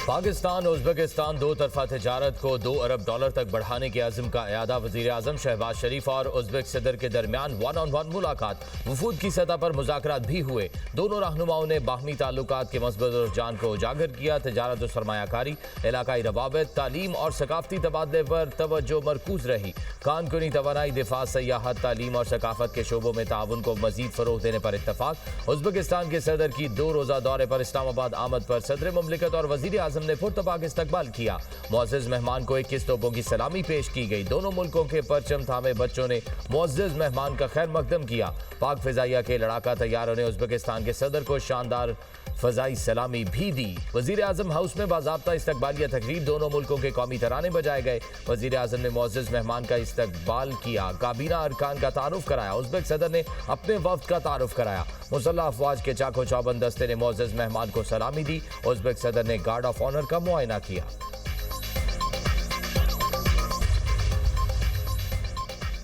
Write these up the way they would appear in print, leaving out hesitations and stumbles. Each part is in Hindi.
पाकिस्तान उज़्बेकिस्तान दो तरफा तजारत को $2 अरब तक बढ़ाने के अज़्म का एआदा। वज़ीर आज़म शहबाज शरीफ और उज़्बेक सदर के दरमियान वन ऑन वन मुलाकात। वफूद की सतह पर मुज़ाकरात भी हुए। दोनों रहनुमाओं ने बाहमी ताल्लुकात के मस्बत रुझान को उजागर किया। तजारत और सरमायाकारी, इलाकाई रवाबित, तालीम और सकाफती तबादले पर तवज्जो मरकूज रही। कानकुनी तवानाई, दिफा, सयाहत, तालीम और सकाफत के शोबों में ताउन को मजीद फरोग देने पर इत्तफाक। उज़्बेकिस्तान के सदर की 2 रोज़ा दौरे पर इस्लामाबाद आमद पर सदर मुमलिकत और वज़ीर आज़म ने पुरतपाक इस्तकबाल किया। मुअज़्ज़िज़ मेहमान को 21 तोपों की सलामी पेश की गई। दोनों मुल्कों के परचम थामे बच्चों ने मुअज़्ज़िज़ मेहमान का खैर मकदम किया। पाक फ़िज़ाइया के लड़ाका तैयारों ने उज़्बेकिस्तान के सदर को शानदार फ़ज़ाई सलामी भी दी। वज़ीर आज़म हाउस में बाज़ाब्ता इस्तकबालिया तकरीब, दोनों मुल्कों के कौमी तराने बजाए गए। वज़ीर आज़म ने मुअज़्ज़िज़ मेहमान का इस्तकबाल किया। काबीना अरकान का तारुफ कराया। उज़्बेक सदर ने अपने वफ़द का तारुफ कराया। मुसल्लह अफ़वाज के चाको चौबंद दस्ते ने मुअज़्ज़िज़ मेहमान को सलामी दी। उज़्बेक सदर ने गार्ड ऑफ ऑनर का मुआयना किया।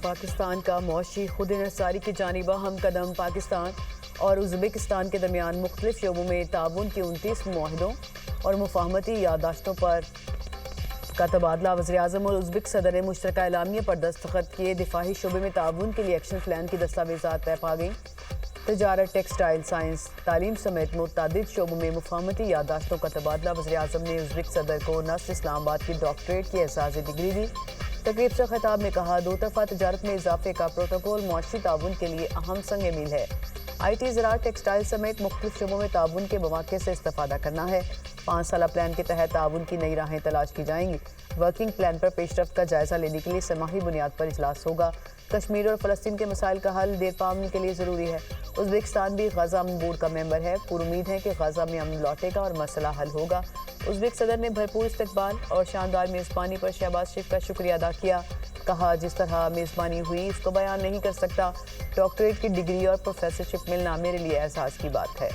पाकिस्तान का मुआशी खुद इन्हसारी की जानिब अहम कदम। पाकिस्तान और उज़्बेकिस्तान के दरमियान मुख्तलिफ शोबों में ताउन के 29 मुआहदों और मुफाहमती यादाश्तों पर का तबादला। वज़ीर आज़म और उज़्बेक सदर ने मुश्तरका एलामिया पर दस्तखत किए। दिफाही शोबे में ताउन के लिए एक्शन प्लान की दस्तावेज़ात तय पा गई। तजारत, टेक्सटाइल, साइंस, तालीम समेत मुतअद्दिद शोबों में मुफाहमती यादाश्तों का तबादला। वज़ीर आज़म ने उज़्बेक सदर को नस्र इस्लामाबाद की डॉक्टरेट की एजाज़ी डिग्री दी। तकरीब से खिताब में कहा, दो तरफा तजारत में इजाफे का प्रोटोकॉल मुआशी ताउन के लिए अहम संग मील है। IT, ज़राअत, टेक्सटाइल समेत मुख्तलिफ शोबों में ताउन के मौक़े से इस्तेफ़ादा करना है। 5 साला प्लान के तहत ताउन की नई राहें तलाश की जाएंगी। वर्किंग प्लान पर पेशरफ्त का जायज़ा लेने के लिए समाही बुनियाद पर इजलास होगा। कश्मीर और फ़लस्तीन के मसाइल का हल देरपा अमन के लिए ज़रूरी है। उज़्बेकिस्तान भी गज़ा अमन बोर्ड का मेंबर है। पुरुमीद है कि गज़ा में अमन लौटेगा और मसला हल होगा। उज़्बेक सदर ने भरपूर इस्तकबाल और शानदार मेज़बानी पर शहबाज शरीफ का शुक्रिया अदा किया। कहा, जिस तरह मेज़बानी हुई इसको बयान नहीं कर सकता। डॉक्टरेट की डिग्री और प्रोफेसरशिप मिलना मेरे लिए एहसास की बात है।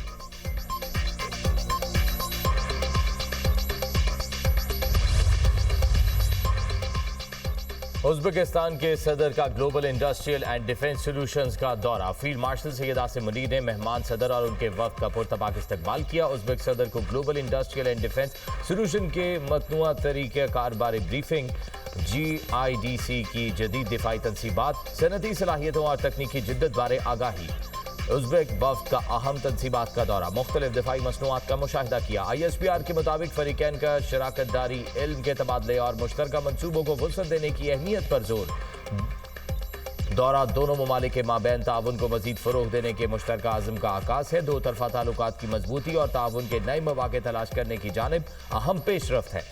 उज़्बेकिस्तान के सदर का global industrial and defence solutions का दौरा। फील्ड मार्शल सैयद आसिम मुनीर ने मेहमान सदर और उनके वक्त का पुरतपाक इस्तकबाल किया। उज़्बेक सदर को global industrial and defence solution के मतनुआ तरीक़े कार बारे ब्रीफिंग। GIDC की जदीद दिफाई तनसीबात, सनती सलाहियतों और तकनीकी जिद्दत बारे आगाही। उज़्बेक वफ़द का अहम तनसीबात का दौरा, मुख्तलिफ दिफाई मसनूआत का मुशाहिदा किया। ISPR के मुताबिक फ़रीक़ैन का शराकत दारी, इल्म के तबादले और मुश्तरका मनसूबों को वुसअत देने की अहमियत पर जोर। दौरा दोनों ममालिक के माबैन ताउन को मज़ीद फ़रोग़ देने के मुश्तरका आज़म का आकाश है। दो तरफा ताल्लुकात की मजबूती और ताउन के नए मौक़े तलाश करने की जानिब अहम पेशरफ्त है।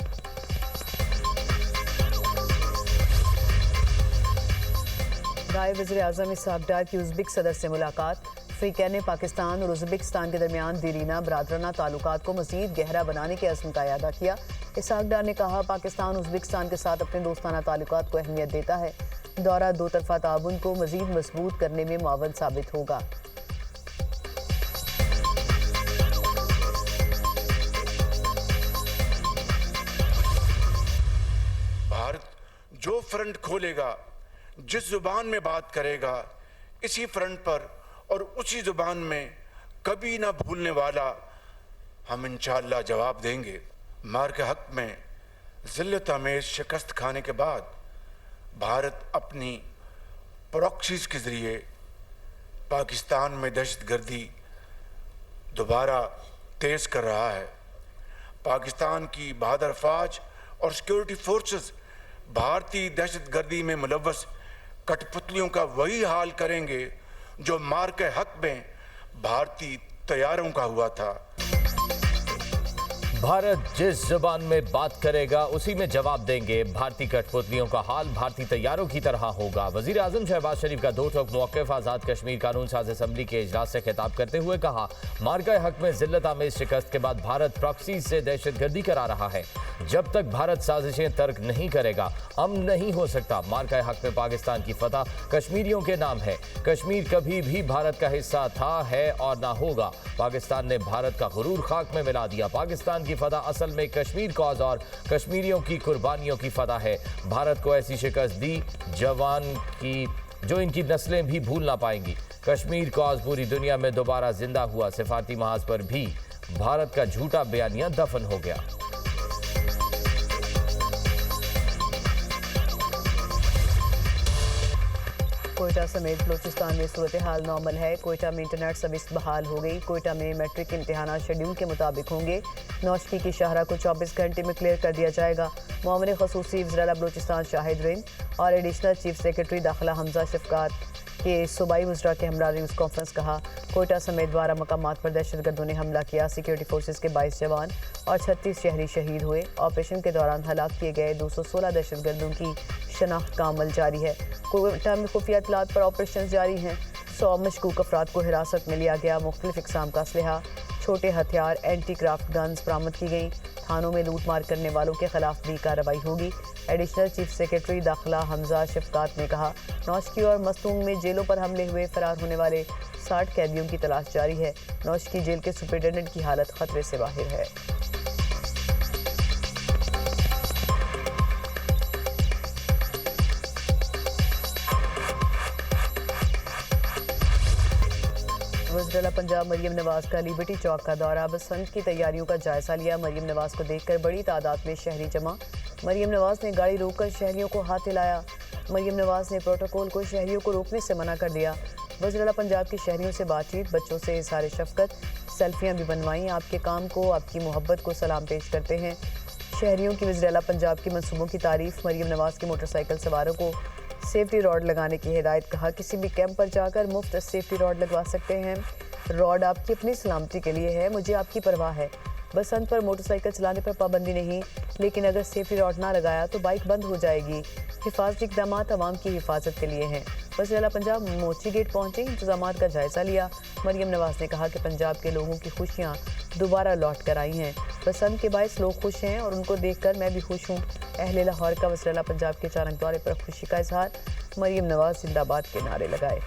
नायब वज़ीर आज़म इसहाक़ डार की उज़्बेक सदर से मुलाकात। फ़रीक़ैन ने पाकिस्तान और उज़्बेकिस्तान के दरमियान दीरीना बरादराना ताल्लुकात को मज़ीद गहरा बनाने के अज़्म का इआदा किया। इसहाक़ डार ने कहा, पाकिस्तान उज़्बेकिस्तान के साथ अपने दोस्ताना ताल्लुकात को अहमियत देता है। दौरा दो तरफा ताउन को मज़ीद मजबूत करने में मुआवन साबित होगा। भारत जो फ्रंट खोलेगा, जिस जुबान में बात करेगा, इसी फ्रंट पर और उसी जुबान में कभी ना भूलने वाला हम इंशाअल्लाह जवाब देंगे। मार के हक में ज़िल्लत आमेज़ शिकस्त खाने के बाद भारत अपनी प्रॉक्सीज़ के ज़रिए पाकिस्तान में दहशतगर्दी दोबारा तेज़ कर रहा है। पाकिस्तान की बहादुर फ़ौज और सिक्योरिटी फोर्सेस भारतीय दहशतगर्दी में मुलव्वस कठपुतलियों का वही हाल करेंगे जो मार के हक में भारतीय तैयारों का हुआ था। भारत जिस जुबान में बात करेगा उसी में जवाब देंगे। भारतीय कठपुतलियों का हाल भारतीय तैयारों की तरह होगा। वज़ीर आज़म शहबाज शरीफ का 2 टोक मौक़िफ़ आज़ाद कश्मीर कानून साज असम्बली के इजलास से खिताब करते हुए कहा, मार्का हक में ज़िल्लत आमेज़ शिकस्त के बाद भारत प्रॉक्सी से दहशतगर्दी करा रहा है। जब तक भारत साजिशें तर्क नहीं करेगा अमन नहीं हो सकता। मार्का हक में पाकिस्तान की फतह कश्मीरियों के नाम है। कश्मीर कभी भी भारत का हिस्सा था, है और ना होगा। पाकिस्तान ने भारत का गुरूर खाक में मिला दिया। पाकिस्तान की फतह असल में कश्मीर कॉज और कश्मीरियों की कुर्बानियों की फतह है। भारत को ऐसी शिकस्त दी जवान की जो इनकी नस्लें भी भूल ना पाएंगी। कश्मीर कॉज पूरी दुनिया में दोबारा जिंदा हुआ। सिफारती महाज पर भी भारत का झूठा बयानिया दफन हो गया। कोयटा समेत बलूचिस्तान में सूरत हाल नॉर्मल है। कोयटा में इंटरनेट सर्विस बहाल हो गई। कोयटा में मैट्रिक के इम्तिहान शेड्यूल के मुताबिक होंगे। नौशकी की शाहरा को 24 घंटे में क्लियर कर दिया जाएगा। मामले खसूसी वज़ीर बलूचिस्तान शाहिद रिन और एडिशनल चीफ सेक्रेटरी दाखिला हमजा शफकात के सूबाई वज़रा के हमरा न्यूज़ कॉन्फ्रेंस कहा। कोयटा समेत 12 मकामात पर दहशतगर्दों ने हमला किया। सिक्योरिटी फोर्सेस के 22 जवान और 36 शहरी शहीद हुए। ऑपरेशन के दौरान हलाक किए गए 216 दहशतगर्दों की शनाख्त का अमल जारी है। कोयटा में खुफिया इतलात पर ऑपरेशन जारी हैं। 100 मशकूक अफराद को हिरासत में लिया गया। मुख्तलिफ इकसाम का असलहा, छोटे हथियार, एंटी क्राफ्ट गन्स बरामद की गई। थानों में लूट मार करने वालों के खिलाफ भी कार्रवाई होगी। एडिशनल चीफ सेक्रेटरी दाखिला हमजा शफकात ने कहा, नौशकी और मस्तूंग में जेलों पर हमले हुए फरार होने वाले 60 कैदियों की तलाश जारी है। नौशकी जेल के सुपरिटेंडेंट की हालत खतरे से बाहर है। वज़ीर पंजाब मरियम नवाज का लिबर्टी चौक का दौरा। बसंत की तैयारियों का जायजा लिया। मरियम नवाज को देखकर बड़ी तादाद में शहरी जमा। मरियम नवाज ने गाड़ी रोककर शहरियों को हाथ हिलाया। मरियम नवाज ने प्रोटोकॉल को शहरियों को रोकने से मना कर दिया। वज़ीर पंजाब की शहरियों से बातचीत, बच्चों से इज़हार शफ़क़त, सेल्फियाँ भी बनवाईं। आपके काम को, आपकी मोहब्बत को सलाम पेश करते हैं। शहरियों की वज़ीर पंजाब की मनसूबों की तारीफ। मरियम नवाज के मोटरसाइकिल सवारों को सेफ्टी रॉड लगाने की हिदायत। कहा, किसी भी कैंप पर जाकर मुफ्त सेफ्टी रॉड लगवा सकते हैं। रॉड आपकी अपनी सलामती के लिए है, मुझे आपकी परवाह है। बसंत पर मोटरसाइकिल चलाने पर पाबंदी नहीं, लेकिन अगर सेफ्टी रॉड ना लगाया तो बाइक बंद हो जाएगी। हिफाजती इक़दाम आवाम की हिफाजत के लिए हैं। वज़ीर पंजाब मोची गेट पहुँचे, इंतजाम का जायज़ा लिया। मरियम नवाज ने कहा कि पंजाब के लोगों की खुशियाँ दोबारा लौट कर आई हैं। बसंत के बायस लोग खुश हैं और उनको देखकर मैं भी खुश हूँ। अहले लाहौर का वज़ीर पंजाब के अचानक दौरे पर खुशी का इजहार। मरियम नवाज जिंदाबाद के नारे लगाए।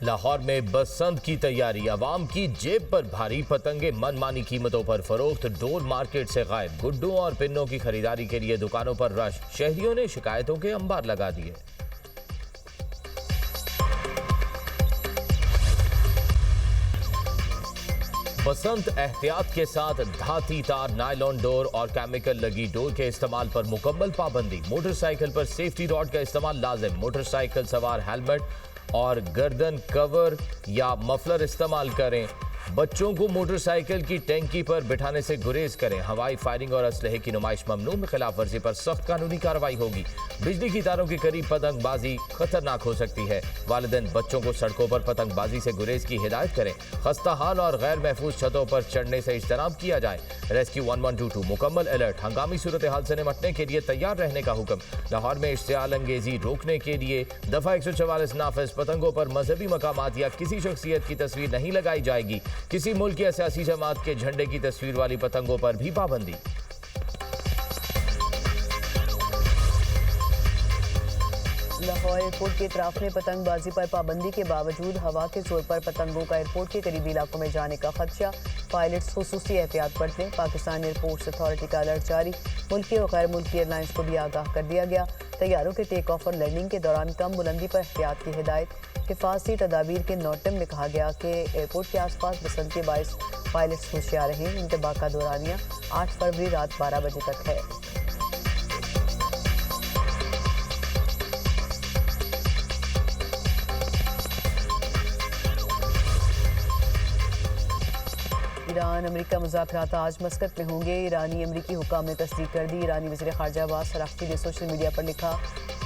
लाहौर में बसंत की तैयारी। अवाम की जेब पर भारी, पतंगे मनमानी कीमतों पर फरोख्त। डोर मार्केट से गायब। गुड्डों और पिन्नों की खरीदारी के लिए दुकानों पर रश। शहरियों ने शिकायतों के अंबार लगा दिए। बसंत एहतियात के साथ धाती तार, नायलॉन डोर और केमिकल लगी डोर के इस्तेमाल पर मुकम्मल पाबंदी। मोटरसाइकिल पर सेफ्टी रॉड का इस्तेमाल लाजिम। मोटरसाइकिल सवार हेलमेट और गर्दन कवर या मफलर इस्तेमाल करें। बच्चों को मोटरसाइकिल की टैंकी पर बिठाने से गुरेज करें। हवाई फायरिंग और असलहे की नुमाइश ममनू। में खिलाफ वर्जी पर सख्त कानूनी कार्रवाई होगी। बिजली की तारों के करीब पतंगबाजी खतरनाक हो सकती है। वालिदैन बच्चों को सड़कों पर पतंगबाजी से गुरेज की हिदायत करें। खस्ता हाल और गैर महफूज छतों पर चढ़ने से इज्तनाब किया जाए। रेस्क्यू 1122 मुकम्मल अलर्ट। हंगामी सूरत हाल से निपटने के लिए तैयार रहने का हुक्म। लाहौर में इश्तियाल अंगेजी रोकने के लिए दफा 144 नाफिज। पतंगों पर मजहबी मकामात या किसी शख्सियत की तस्वीर नहीं लगाई जाएगी। किसी मुल्क या सियासी जमात के झंडे की तस्वीर वाली पतंगों पर भी पाबंदी। लाहौर एयरपोर्ट के इतराफ में पतंगबाजी पर पाबंदी के बावजूद हवा के जोर पर पतंगों का एयरपोर्ट के करीबी इलाकों में जाने का खदशा। पायलट्स खुसूसी एहतियात बरतें। पाकिस्तान एयरपोर्ट्स अथॉरिटी का अलर्ट जारी। मुल्की और गैर मुल्की एयरलाइंस को भी आगाह कर दिया गया। तैयारों के टेक ऑफ और लैंडिंग के दौरान कम बुलंदी पर एहतियात की हिदायत। हिफाजती तदाबीर के नोटम में कहा गया कि एयरपोर्ट के आसपास बसंत के बायस पायलट्स होशियार रहें। इंतबा का दौरानिया 8 फरवरी रात 12 बजे तक है। ईरान अमेरिका मुज़ाकरात आज मस्कत में होंगे। ईरानी अमरीकी हुकाम ने तस्दीक कर दी। ईरानी वज़ीर ख़ारजा अब्बास अराग़ची ने सोशल मीडिया पर लिखा,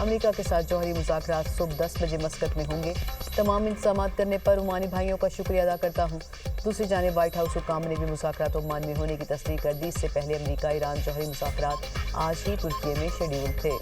अमेरिका के साथ जौहरी मुज़ाकरात सुबह 10 बजे मस्कत में होंगे। तमाम इंतज़ामात करने पर ओमानी भाइयों का शुक्रिया अदा करता हूँ। दूसरी जानिब वाइट हाउस हुकाम ने भी मुज़ाकरात ओमान में होने की तस्दीक कर दी। इससे पहले अमेरिका ईरान जौहरी मुज़ाकरात आज ही तुर्की में शेड्यूल थे।